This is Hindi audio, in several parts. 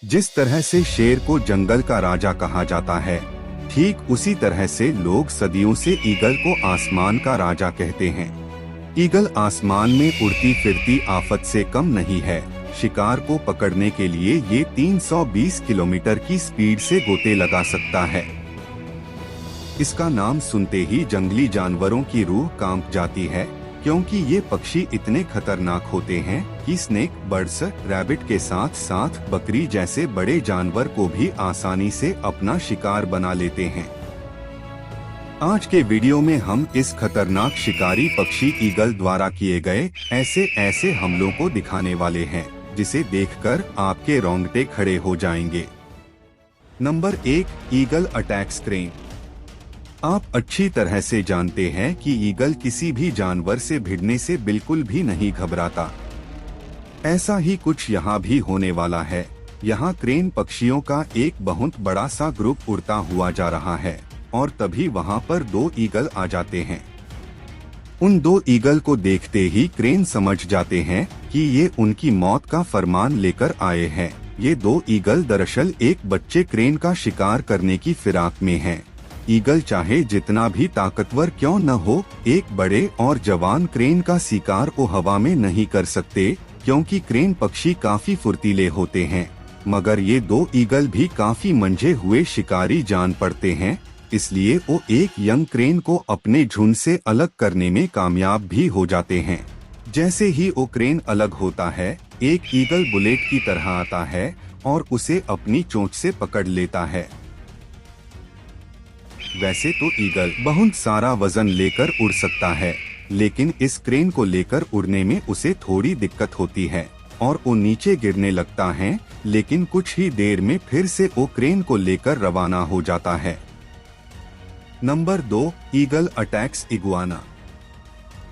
जिस तरह से शेर को जंगल का राजा कहा जाता है, ठीक उसी तरह से लोग सदियों से ईगल को आसमान का राजा कहते हैं। ईगल आसमान में उड़ती फिरती आफत से कम नहीं है। शिकार को पकड़ने के लिए ये 320 किलोमीटर की स्पीड से गोते लगा सकता है। इसका नाम सुनते ही जंगली जानवरों की रूह कांप जाती है, क्योंकि ये पक्षी इतने खतरनाक होते हैं कि स्नेक, बर्ड्स, रैबिट के साथ साथ बकरी जैसे बड़े जानवर को भी आसानी से अपना शिकार बना लेते हैं। आज के वीडियो में हम इस खतरनाक शिकारी पक्षी ईगल द्वारा किए गए ऐसे हमलों को दिखाने वाले हैं, जिसे देखकर आपके रोंगटे खड़े हो जाएंगे। Number 1, eagle attacks crane. आप अच्छी तरह से जानते हैं कि ईगल किसी भी जानवर से भिड़ने से बिल्कुल भी नहीं घबराता। ऐसा ही कुछ यहाँ भी होने वाला है। यहाँ क्रेन पक्षियों का एक बहुत बड़ा सा ग्रुप उड़ता हुआ जा रहा है और तभी वहाँ पर 2 ईगल आ जाते हैं। उन 2 ईगल को देखते ही क्रेन समझ जाते हैं कि ये उनकी मौत का फरमान लेकर आए हैं। ये 2 ईगल दरअसल एक बच्चे क्रेन का शिकार करने की फिराक में हैं। ईगल चाहे जितना भी ताकतवर क्यों न हो, एक बड़े और जवान क्रेन का शिकार को हवा में नहीं कर सकते, क्योंकि क्रेन पक्षी काफी फुर्तीले होते हैं। मगर ये 2 ईगल भी काफी मंझे हुए शिकारी जान पड़ते हैं, इसलिए वो एक यंग क्रेन को अपने झुंड से अलग करने में कामयाब भी हो जाते हैं। जैसे ही वो क्रेन अलग होता है, एक ईगल बुलेट की तरह आता है और उसे अपनी चोंच से पकड़ लेता है। वैसे तो ईगल बहुत सारा वजन लेकर उड़ सकता है, लेकिन इस क्रेन को लेकर उड़ने में उसे थोड़ी दिक्कत होती है और वो नीचे गिरने लगता है, लेकिन कुछ ही देर में फिर से वो क्रेन को लेकर रवाना हो जाता है। Number 2, eagle attacks iguana.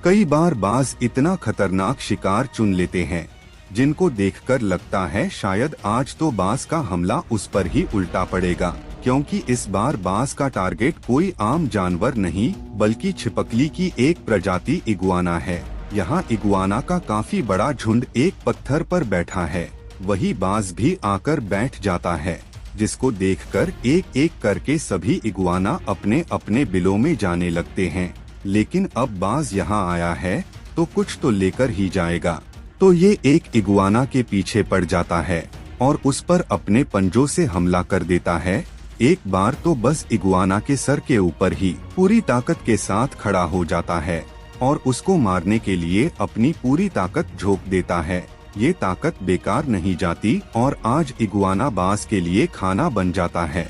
कई बार बाज इतना खतरनाक शिकार चुन लेते हैं, जिनको देखकर लगता है शायद आज तो बाज का हमला उस पर ही उल्टा पड़ेगा, क्योंकि इस बार बाज का टारगेट कोई आम जानवर नहीं बल्कि छिपकली की एक प्रजाति इगुआना है। यहाँ इगुआना का काफी बड़ा झुंड एक पत्थर पर बैठा है। वही बाज भी आकर बैठ जाता है, जिसको देखकर एक एक करके सभी इगुआना अपने अपने बिलों में जाने लगते हैं। लेकिन अब बाज यहाँ आया है तो कुछ तो लेकर ही जाएगा। तो ये एक इगुआना के पीछे पड़ जाता है और उस पर अपने पंजों से हमला कर देता है। एक बार तो बस इगुआना के सर के ऊपर ही पूरी ताकत के साथ खड़ा हो जाता है और उसको मारने के लिए अपनी पूरी ताकत झोंक देता है। ये ताकत बेकार नहीं जाती और आज इगुआना बाज के लिए खाना बन जाता है।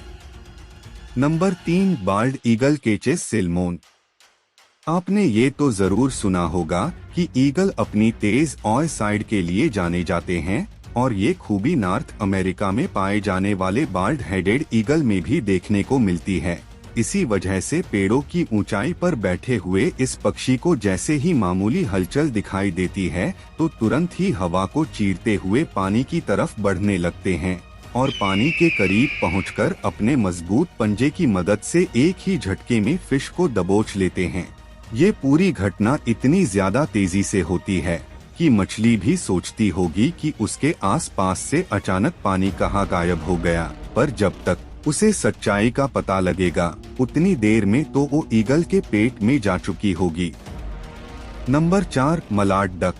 Number 3, bald eagle catches salmon. आपने ये तो जरूर सुना होगा कि ईगल अपनी तेज ऑय साइड के लिए जाने जाते हैं और ये खूबी नॉर्थ अमेरिका में पाए जाने वाले बाल्ड हेडेड ईगल में भी देखने को मिलती है। इसी वजह से पेड़ों की ऊंचाई पर बैठे हुए इस पक्षी को जैसे ही मामूली हलचल दिखाई देती है तो तुरंत ही हवा को चीरते हुए पानी की तरफ बढ़ने लगते हैं और पानी के करीब पहुंचकर अपने मजबूत पंजे की मदद से एक ही झटके में फिश को दबोच लेते हैं। ये पूरी घटना इतनी ज्यादा तेजी से होती है कि मछली भी सोचती होगी कि उसके आसपास से अचानक पानी कहाँ गायब हो गया, पर जब तक उसे सच्चाई का पता लगेगा उतनी देर में तो वो ईगल के पेट में जा चुकी होगी। Number 4, Malad duck.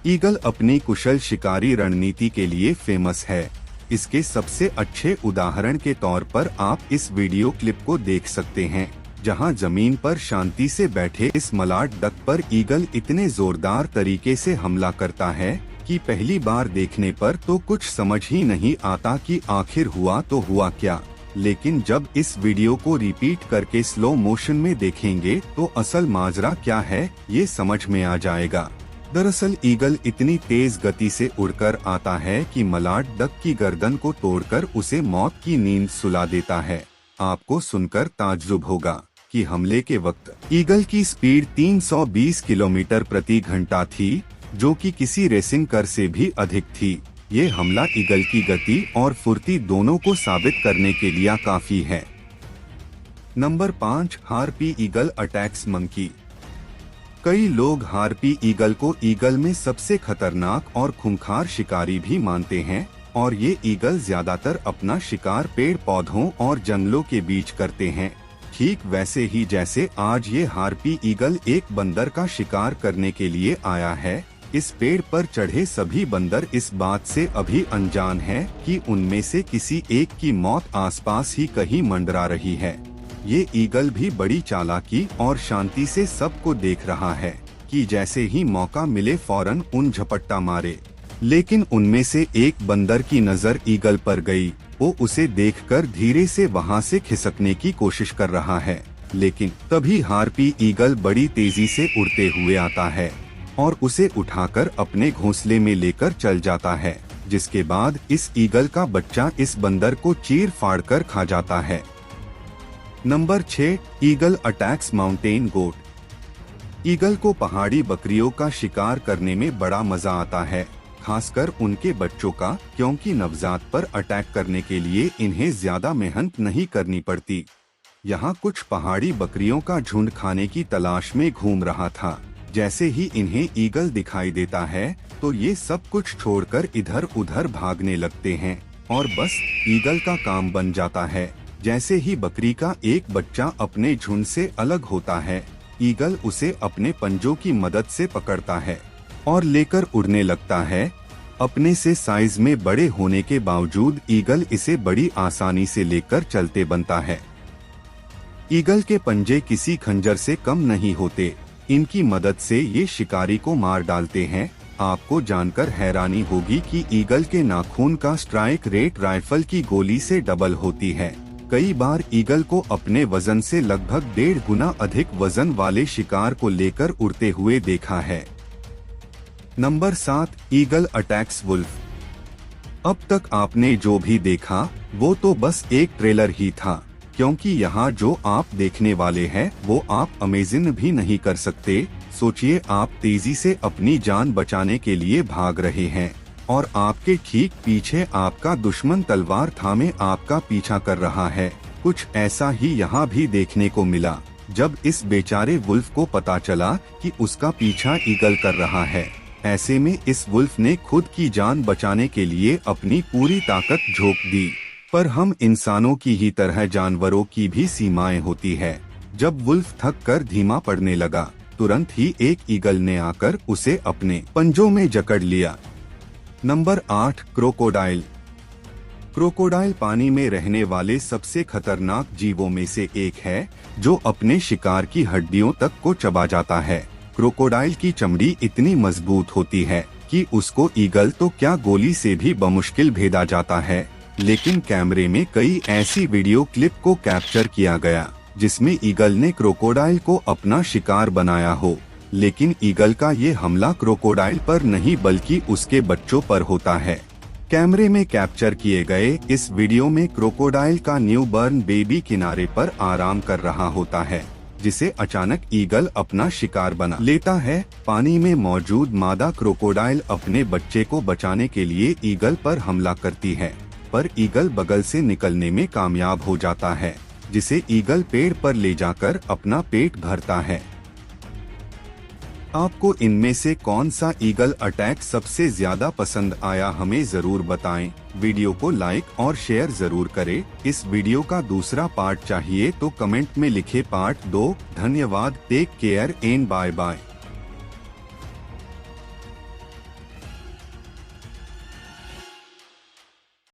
ईगल अपनी कुशल शिकारी रणनीति के लिए फेमस है। इसके सबसे अच्छे उदाहरण के तौर पर आप इस वीडियो क्लिप को देख सकते हैं, जहां जमीन पर शांति से बैठे इस मलाड डक पर ईगल इतने जोरदार तरीके से हमला करता है कि पहली बार देखने पर तो कुछ समझ ही नहीं आता कि आखिर हुआ तो हुआ क्या। लेकिन जब इस वीडियो को रिपीट करके स्लो मोशन में देखेंगे तो असल माजरा क्या है ये समझ में आ जाएगा। दरअसल ईगल इतनी तेज गति से उड़कर आता है कि मलाड डक की गर्दन को तोड़कर उसे मौत की नींद सुला देता है। आपको सुनकर ताज्जुब होगा कि हमले के वक्त ईगल की स्पीड 320 किलोमीटर प्रति घंटा थी, जो कि किसी रेसिंग कार से भी अधिक थी। ये हमला ईगल की गति और फुर्ती दोनों को साबित करने के लिए काफी है। Number 5, harpy eagle attacks monkey. कई लोग हार्पी ईगल को ईगल में सबसे खतरनाक और खूंखार शिकारी भी मानते हैं, और ये ईगल ज्यादातर अपना शिकार पेड़ पौधों और जंगलों के बीच करते हैं। ठीक वैसे ही जैसे आज ये हार्पी ईगल एक बंदर का शिकार करने के लिए आया है, इस पेड़ पर चढ़े सभी बंदर इस बात से अभी अनजान हैं कि उनमें से किसी एक की मौत आसपास ही कहीं मंडरा रही है। ये ईगल भी बड़ी चालाकी और शांति से सबको देख रहा है कि जैसे ही मौका मिले फौरन उन झपट्टा मारे। लेकिन उनमें से एक बंदर की नजर ईगल पर गई। वो उसे देखकर धीरे से वहां से खिसकने की कोशिश कर रहा है, लेकिन तभी हार्पी ईगल बड़ी तेजी से उड़ते हुए आता है और उसे उठाकर अपने घोंसले में लेकर चल जाता है, जिसके बाद इस ईगल का बच्चा इस बंदर को चीर फाड़ कर खा जाता है। Number 6, eagle attacks mountain goat. Eagle को पहाड़ी बकरियों का शिकार करने में बड़ा मजा आता है, खासकर उनके बच्चों का, क्योंकि नवजात पर अटैक करने के लिए इन्हें ज्यादा मेहनत नहीं करनी पड़ती। यहाँ कुछ पहाड़ी बकरियों का झुंड खाने की तलाश में घूम रहा था। जैसे ही इन्हें ईगल दिखाई देता है तो ये सब कुछ छोड़कर इधर उधर भागने लगते हैं और बस ईगल का काम बन जाता है। जैसे ही बकरी का एक बच्चा अपने झुंड से अलग होता है, ईगल उसे अपने पंजों की मदद से पकड़ता है और लेकर उड़ने लगता है। अपने से साइज में बड़े होने के बावजूद ईगल इसे बड़ी आसानी से लेकर चलते बनता है। ईगल के पंजे किसी खंजर से कम नहीं होते। इनकी मदद से ये शिकारी को मार डालते हैं। आपको जानकर हैरानी होगी कि ईगल के नाखून का स्ट्राइक रेट राइफल की गोली से डबल होती है। कई बार ईगल को अपने वजन से लगभग 1.5 गुना अधिक वजन वाले शिकार को लेकर उड़ते हुए देखा है। Number 7, eagle attacks wolf. अब तक आपने जो भी देखा वो तो बस एक ट्रेलर ही था, क्योंकि यहाँ जो आप देखने वाले हैं वो आप इमेजिन भी नहीं कर सकते। सोचिए, आप तेजी से अपनी जान बचाने के लिए भाग रहे हैं और आपके ठीक पीछे आपका दुश्मन तलवार थामे आपका पीछा कर रहा है। कुछ ऐसा ही यहाँ भी देखने को मिला जब इस बेचारे वुल्फ को पता चला कि उसका पीछा ईगल कर रहा है। ऐसे में इस वुल्फ ने खुद की जान बचाने के लिए अपनी पूरी ताकत झोंक दी। पर हम इंसानों की ही तरह जानवरों की भी सीमाएं होती है। जब वुल्फ थक कर धीमा पड़ने लगा, तुरंत ही एक ईगल ने आकर उसे अपने पंजों में जकड़ लिया। Number 8, crocodile. क्रोकोडाइल पानी में रहने वाले सबसे खतरनाक जीवों में से एक है, जो अपने शिकार की हड्डियों तक को चबा जाता है। क्रोकोडाइल की चमड़ी इतनी मजबूत होती है कि उसको ईगल तो क्या गोली से भी बमुश्किल भेदा जाता है। लेकिन कैमरे में कई ऐसी वीडियो क्लिप को कैप्चर किया गया जिसमें ईगल ने क्रोकोडाइल को अपना शिकार बनाया हो, लेकिन ईगल का ये हमला क्रोकोडाइल पर नहीं बल्कि उसके बच्चों पर होता है। कैमरे में कैप्चर किए गए इस वीडियो में क्रोकोडाइल का न्यूबॉर्न बेबी किनारे पर आराम कर रहा होता है, जिसे अचानक ईगल अपना शिकार बना लेता है। पानी में मौजूद मादा क्रोकोडाइल अपने बच्चे को बचाने के लिए ईगल पर हमला करती है, पर ईगल बगल से निकलने में कामयाब हो जाता है, जिसे ईगल पेड़ पर ले जाकर अपना पेट भरता है। आपको इनमें से कौन सा ईगल अटैक सबसे ज्यादा पसंद आया, हमें जरूर बताएं। वीडियो को लाइक और शेयर जरूर करें। इस वीडियो का दूसरा पार्ट चाहिए तो कमेंट में लिखे पार्ट 2। धन्यवाद। Take care and bye bye.